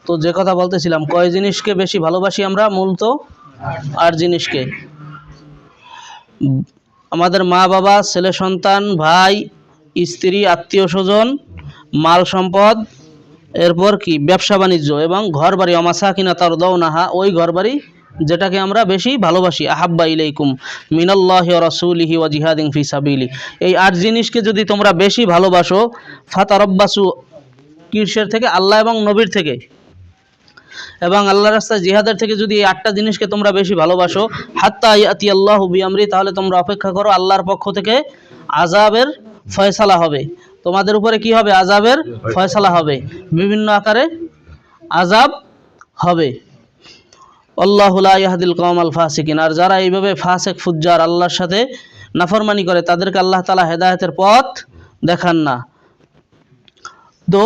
তো যে কথা বলতেছিলাম, কয় জিনিসকে বেশি ভালোবাসি আমরা? মূলত 8 জিনিসকে। আমাদের মা বাবা, ছেলে সন্তান, ভাই, স্ত্রী, আত্মীয় স্বজন, মাল সম্পদ, এরপর কি ব্যবসা বাণিজ্য, এবং ঘর বাড়ি। অমাসাকিনা তারদাউনাহা, ওই ঘর বাড়ি যেটাকে আমরা বেশি ভালোবাসি। আহাব্বা ইলাইকুম মিনাল্লাহি ওয়া রাসূলিহি ওয়া জিহাদিন ফি সাবিলি। এই 8 জিনিসকে যদি তোমরা বেশি ভালোবাসো, ফাতারাব্বাসু, কিসের থেকে? আল্লাহ এবং নবীর থেকে, এবং আল্লাহর রাস্তায় জিহাদের থেকে যদি এই 8টা জিনিসকে তোমরা বেশি ভালোবাসো, হাত্তা ইয়াতি আল্লাহু বিআমরি, তাহলে তোমরা অপেক্ষা করো, আল্লাহর পক্ষ থেকে আযাবের ফয়সালা হবে। তোমাদের উপরে কি হবে? আযাবের ফয়সালা হবে, বিভিন্ন আকারে আযাব হবে। আল্লাহু লা ইয়াহদিল কওমাল ফাসিকিন, আর যারা এইভাবে ফাসিক ফুজ্জার আল্লাহর সাথে নাফরমানি করে, তাদেরকে আল্লাহ তাআলা হেদায়েতের পথ দেখান না। তো